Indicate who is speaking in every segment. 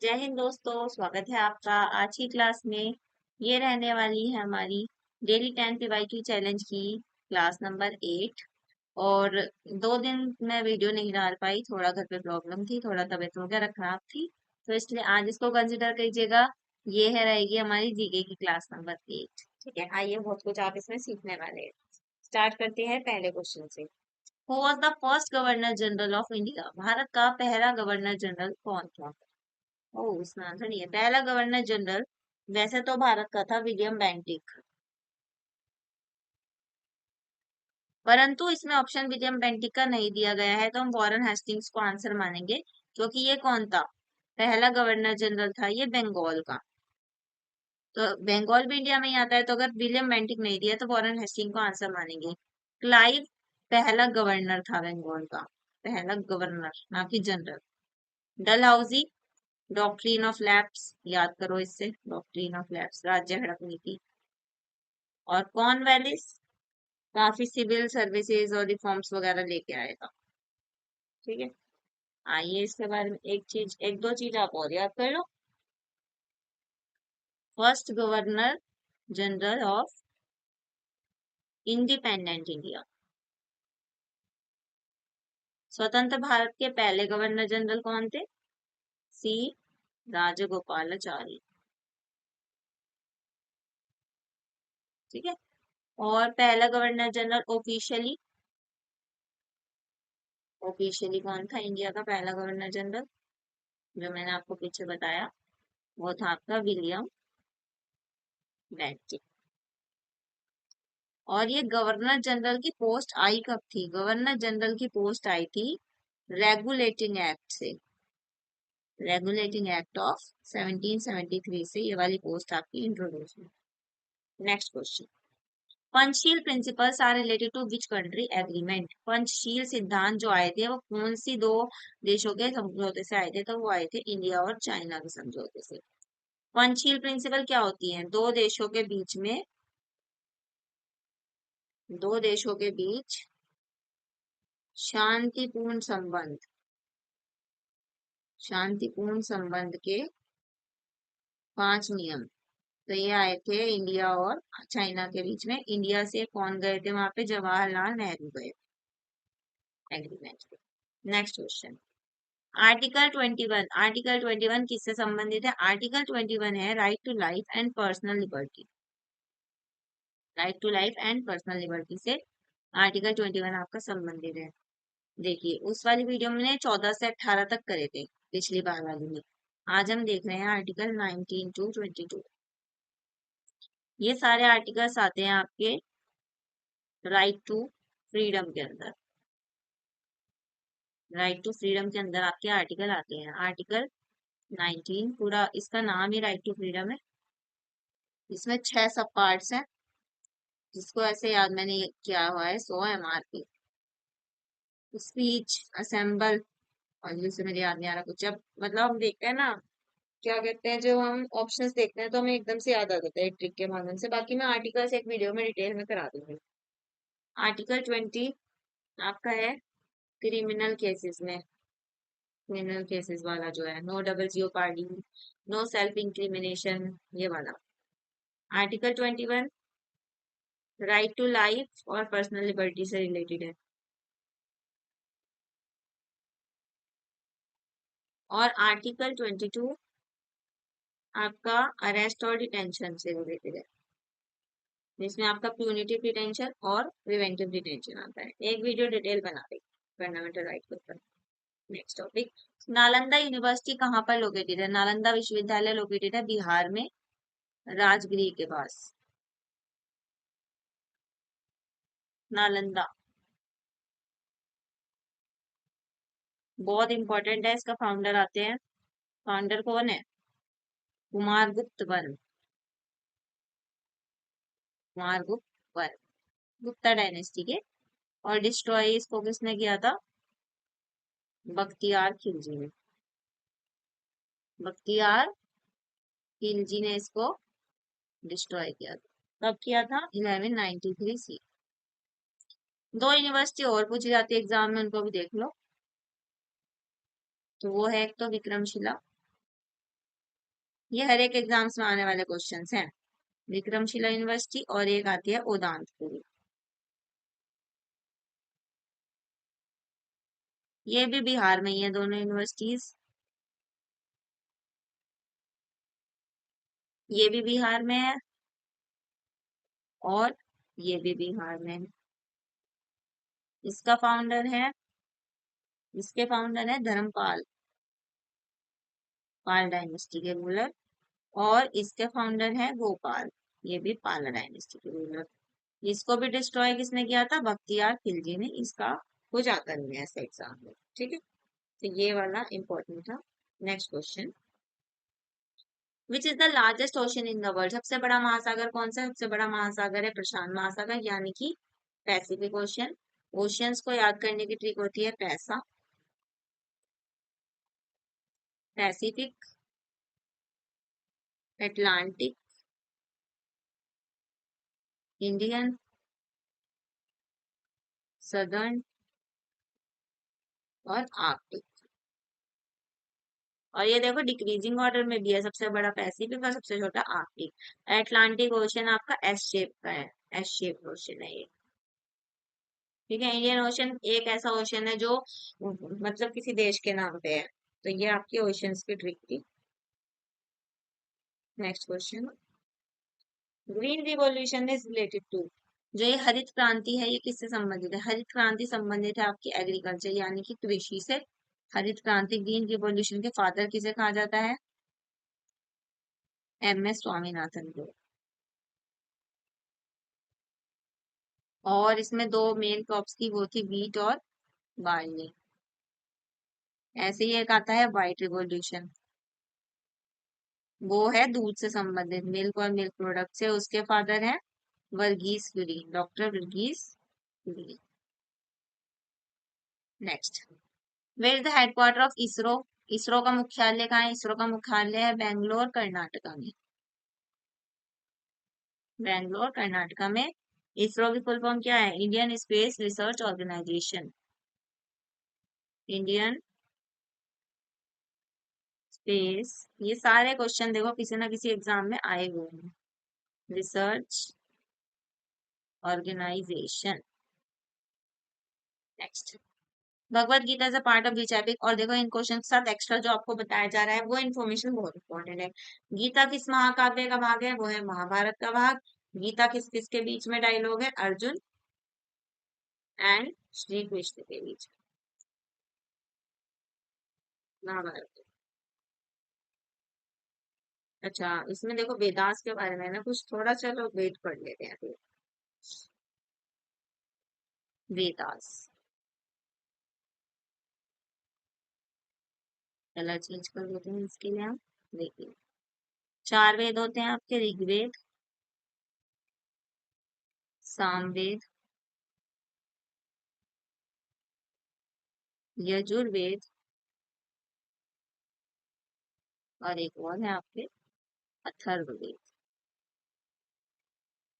Speaker 1: जय हिंद दोस्तों, स्वागत है आपका आज की क्लास में। ये रहने वाली है हमारी डेली 10 PYQ चैलेंज की क्लास नंबर 8। और 2 दिन मैं वीडियो नहीं डाल पाई, थोड़ा घर पे प्रॉब्लम थी, थोड़ा तबीयत वगैरह खराब थी, तो इसलिए आज इसको कंसिडर कीजिएगा। ये है रहेगी हमारी जीके की क्लास नंबर 8। ठीक है, आइए बहुत कुछ आप इसमें सीखने वाले हैं। स्टार्ट करते हैं पहले क्वेश्चन से। Who was the first governor general of India? Bharat का पहला गवर्नर जनरल कौन था? ओह, इसमें आंसर नहीं है। पहला गवर्नर जनरल वैसे तो भारत का था विलियम बेंटिक, परंतु इसमें ऑप्शन विलियम बेंटिक का नहीं दिया गया है, तो हम वॉरेन हेस्टिंग्स को आंसर मानेंगे। क्योंकि ये कौन था? पहला गवर्नर जनरल था ये बंगाल का। तो बंगाल भी इंडिया में ही आता है, तो अगर विलियम बेंटिक नहीं दिया तो वॉरेन हेस्टिंग को आंसर मानेंगे। क्लाइव पहला गवर्नर था बंगाल का, पहला गवर्नर ना कि general. Dalhousie doctrine of lapse, याद करो इससे, डॉक्ट्रिन ऑफ लैप्स राज्य हड़प नीति। और कॉर्नवालिस काफी सिविल सर्विसेज और रिफॉर्म्स वगैरह लेके आएगा। ठीक है, आइए इसके बारे में एक दो चीज आप और याद कर लो। First governor general of independent India, स्वतंत्र भारत के पहले गवर्नर जनरल कौन थे? सी राजगोपालाचारी। ठीक है, और पहला गवर्नर जनरल ऑफिशियली, ऑफिशियली कौन था इंडिया का पहला गवर्नर जनरल? जो मैंने आपको पीछे बताया, वो था आपका विलियम बेंटिक। और ये गवर्नर जनरल की पोस्ट आई कब थी? गवर्नर जनरल की पोस्ट आई थी रेगुलेटिंग एक्ट से, रेगुलेटिंग एक्ट ऑफ 1773 से ये वाली पोस्ट आपकी इंट्रोड्यूस हुई। Next question. Panchsheel principles are related to which country agreement? Panchsheel सिद्धांत जो आए थे वो कौन सी दो देशों के समझौते से आए थे? तो वो आए थे इंडिया और चाइना के समझौते से। पंचशील प्रिंसिपल क्या होती है? दो देशों के बीच शांतिपूर्ण संबंध, शांतिपूर्ण संबंध के 5 नियम। तो ये आए थे इंडिया और चाइना के बीच में। इंडिया से कौन गए थे वहां पे? जवाहरलाल नेहरू गए एग्रीमेंट पे। Next question. आर्टिकल 21 किससे संबंधित है? आर्टिकल 21 है right to life and personal liberty. Right to life and personal liberty से आर्टिकल 21 आपका संबंधित है। देखिए, उस वाली वीडियो में 14 से 18 तक करे थे, पिछली बार वाली में। आज हम देख रहे हैं आर्टिकल 19 to 22। ये सारे आर्टिकल्स आते हैं आपके राइट टू फ्रीडम के अंदर। राइट टू फ्रीडम के अंदर आपके आर्टिकल आते हैं। आर्टिकल 19 पूरा इसका नाम ही राइट टू फ्रीडम है। इसमें 6 सब पार्ट्स हैं, जिसको ऐसे याद मैंने किया हुआ है 100 MRP। स्पीच, असेंबल, और जिससे मेरे याद नहीं आ रहा कुछ। अब मतलब हम देखते हैं ना, क्या कहते हैं, जो हम ऑप्शंस देखते हैं तो हमें एकदम से याद आ जाता है ट्रिक के माध्यम से। बाकी मैं आर्टिकल्स एक वीडियो में डिटेल में करा दूंगी। आर्टिकल 20 आपका है क्रिमिनल केसेस में, क्रिमिनल केसेस वाला जो है, no double jeopardy, no self incrimination, ये वाला। आर्टिकल 21 राइट टू लाइफ और पर्सनल लिबर्टी से रिलेटेड है। और आर्टिकल 22 आपका अरेस्ट और डिटेंशन से रिलेटेड है, जिसमें आपका प्यूनिटिव डिटेंशन और प्रिवेंटिव डिटेंशन आता है। एक वीडियो डिटेल बना देगी फंडामेंटल राइट के ऊपर। Next topic. नालंदा यूनिवर्सिटी कहाँ पर लोकेटेड है? नालंदा विश्वविद्यालय लोकेटेड है बिहार में, राजगीर के पास। नालंदा बहुत इंपॉर्टेंट है, इसका फाउंडर आते हैं। फाउंडर कौन है? कुमार गुप्त वर्म। कुमार गुप्त वर्म, गुप्ता डायनेस्टी के। और डिस्ट्रॉय इसको किसने किया था? बख्तियार खिलजी ने। बख्तियार खिलजी ने इसको डिस्ट्रॉय किया था। कब किया था? 1193 सी। दो यूनिवर्सिटी और पूछी जाती है एग्जाम में, उनको भी देख लो। तो वो है एक तो विक्रमशिला, ये हर एक एग्जाम्स में आने वाले क्वेश्चंस हैं। विक्रमशिला यूनिवर्सिटी और एक आती है उदांतपुरी। ये भी बिहार में ही है दोनों यूनिवर्सिटीज। ये भी बिहार में है और ये भी बिहार में है। इसका फाउंडर है, इसके फाउंडर है धर्मपाल, पाल डायनेस्टी के रूलर। और इसके फाउंडर है गोपाल, ये भी पाल डायनेस्टी के रूलर। इसको भी डिस्ट्रॉय किसने किया था? बख्तियार खिलजी ने। इसका हो जाता नहीं है ऐसे एग्जाम में, ठीक है। तो ये वाला इंपॉर्टेंट था। Next question, which is the largest ocean in the world? सबसे बड़ा महासागर कौन सा है? सबसे बड़ा महासागर है प्रशांत महासागर, यानी कि पैसिफिक ओशन। ओशियंस को याद करने की ट्रिक होती है पैसा। पैसिफिक, अटलांटिक, इंडियन, सदर्न और आर्कटिक। और ये देखो डिक्रीजिंग ऑर्डर में भी है, सबसे बड़ा पैसिफिक और सबसे छोटा आर्कटिक। अटलांटिक ओशन आपका एस शेप का है, एस शेप ओशन है ये, ठीक है। इंडियन ओशन एक ऐसा ओशन है जो मतलब किसी देश के नाम पे है। तो ये आपकी ओशंस की ट्रिक थी। Next question, green revolution is related to? जो ये हरित क्रांति है ये किससे संबंधित है? हरित क्रांति संबंधित है आपकी एग्रीकल्चर यानी कि कृषि से। हरित क्रांति ग्रीन रिवॉल्यूशन के फादर किसे कहा जाता है? एम एस स्वामीनाथन को। और इसमें दो मेन क्रॉप्स की वो थी, व्हीट और बार्ली। ऐसे ही एक आता है व्हाइट रिवॉल्यूशन, वो है दूध से संबंधित, मिल्क और मिल्क प्रोडक्ट से। उसके फादर हैं वर्गीस कुरी, doctor Varghese Kurien. Next, where is the headquarter of ISRO? ISRO का मुख्यालय कहाँ है? इसरो का मुख्यालय है बेंगलोर कर्नाटका में। बेंगलोर कर्नाटका में। इसरो की फुल फॉर्म क्या है? Indian Space Research Organisation. Indian Space, ये सारे क्वेश्चन देखो किसी ना किसी एग्जाम में आए हुए हैं। Research Organisation. Next, Bhagavad Gita is a part of which epic? और देखो इन क्वेश्चन के साथ एक्स्ट्रा जो आपको बताया जा रहा है वो इन्फॉर्मेशन बहुत इंपॉर्टेंट है। गीता किस महाकाव्य का भाग है? वो है महाभारत का भाग। गीता किस किस के बीच में डायलॉग है? अर्जुन एंड श्री कृष्ण के बीच। महाभारत। अच्छा, इसमें देखो वेदास के बारे में ना कुछ थोड़ा, चलो वेट पढ़ लेते हैं फिर। वेदास, कलर चेंज कर देते हैं इसके लिए हम। देखिए, चार वेद होते हैं आपके, ऋग्वेद, सामवेद, यजुर्वेद और एक और है आपके अथर्ववेद।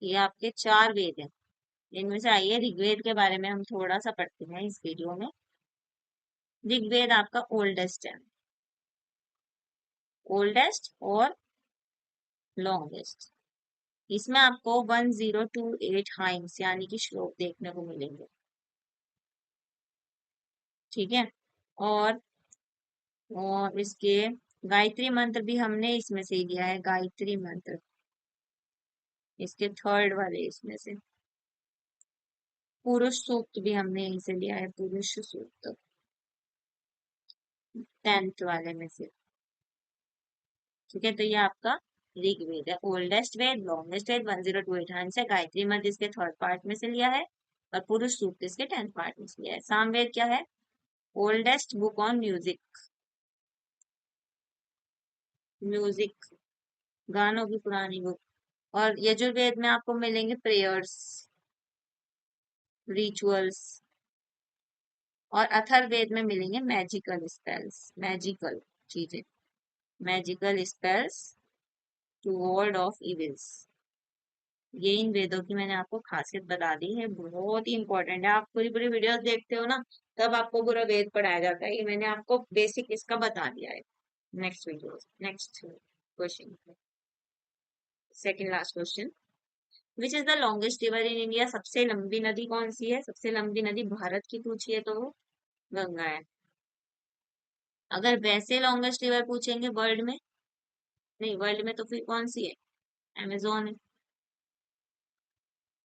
Speaker 1: ये आपके चार वेद हैं। इनमें से आइए ऋग्वेद के बारे में हम थोड़ा सा पढ़ते हैं इस वीडियो में। ऋग्वेद आपका ओल्डेस्ट है, ओल्डेस्ट और लॉन्गेस्ट। इसमें आपको 1028 हाइम्स यानी कि श्लोक देखने को मिलेंगे, ठीक है। और इसके गायत्री मंत्र भी हमने इसमें से ही लिया है, गायत्री मंत्र इसके थर्ड वाले इसमें से। पुरुष सूक्त भी हमने यहीं से लिया है, पुरुष सूक्त 10th वाले में से, ठीक है। तो ये आपका ऋग्वेद है, ओल्डेस्ट वेद, लॉन्गेस्ट वेद, 1028 हाइम्स है। गायत्री मंत्र इसके थर्ड पार्ट में से लिया है और पुरुष सूक्त इसके 10th पार्ट में से लिया है। सामवेद क्या है? Oldest book on music, music गानों की पुरानी बुक। और यजुर्वेद में आपको मिलेंगे प्रेयर्स, रिचुअल्स। और अथर्ववेद में मिलेंगे मैजिकल स्पेल्स, मैजिकल चीजें, magical spells to ward off evils. ये इन वेदों की मैंने आपको खासियत बता दी है, बहुत ही इंपॉर्टेंट है। आप पूरी पूरी वीडियोस देखते हो ना, तब आपको पूरा वेद पढ़ाया जाता है। ये मैंने आपको बेसिक इसका बता दिया है। Next video, next. Question. Second last question, which is the longest river in India? सबसे लंबी नदी कौन सी है? सबसे लंबी नदी भारत की पूछी है तो वो गंगा है। अगर वैसे लॉन्गेस्ट रिवर पूछेंगे वर्ल्ड में, नहीं वर्ल्ड में तो फिर कौन सी है? अमेजोन है,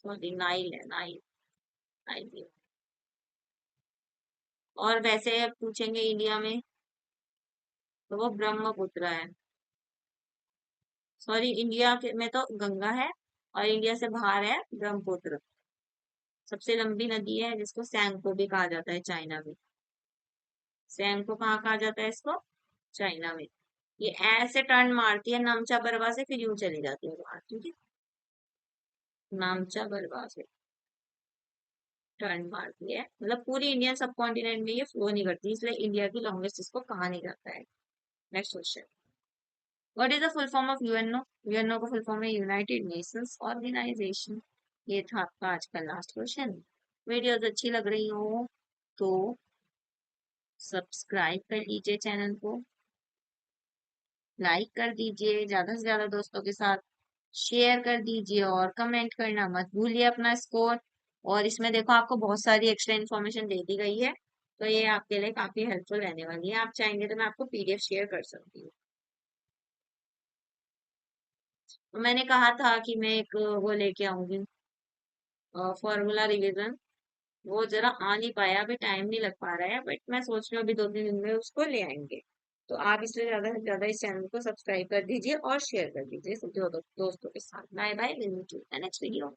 Speaker 1: सॉरी नाइल है, नाइल, नाइल है। और वैसे पूछेंगे इंडिया में तो वो ब्रह्मपुत्र है। सॉरी इंडिया के में तो गंगा है और इंडिया से बाहर है ब्रह्मपुत्र। सबसे लंबी नदी है जिसको सैंगपो भी कहा जाता है चाइना में। सैंगपो कहाँ कहा जाता है इसको? चाइना में। ये ऐसे टर्न मारती है नामचा बरवा से, फिर यूं चली जाती है बाहर, ठीक है। नामचा बरवा से टर्न मारती है, मतलब पूरी इंडियन सब कॉन्टिनेंट में ये फ्लो नहीं करती, इसलिए इंडिया की लॉन्गेस्ट इसको कहा नहीं जाता है। Next question, what is the full form of UNO? UNO का फुल फॉर्म है यूनाइटेड नेशंस ऑर्गेनाइजेशन। ये था आपका आज का लास्ट क्वेश्चन। वीडियोस अच्छी लग रही हो तो सब्सक्राइब कर लीजिए चैनल को, लाइक कर दीजिए, ज्यादा से ज्यादा दोस्तों के साथ शेयर कर दीजिए और कमेंट करना मत भूलिए अपना स्कोर। और इसमें देखो आपको बहुत सारी एक्स्ट्रा इन्फॉर्मेशन दे दी गई है, तो ये आपके लिए काफी हेल्पफुल रहने वाली है। आप चाहेंगे तो मैं आपको पीडीएफ शेयर कर सकती हूँ। तो मैंने कहा था कि मैं एक वो लेके आऊंगी, फॉर्मूला रिवीजन। वो जरा आ नहीं पाया, अभी टाइम नहीं लग पा रहा है, बट मैं सोच रही हूँ अभी 2-3 दिन में उसको ले आएंगे। तो आप इसलिए ज्यादा से ज्यादा इस चैनल को सब्सक्राइब कर दीजिए और शेयर कर दीजिए सब दोस्तों के साथ। Bye bye, next video.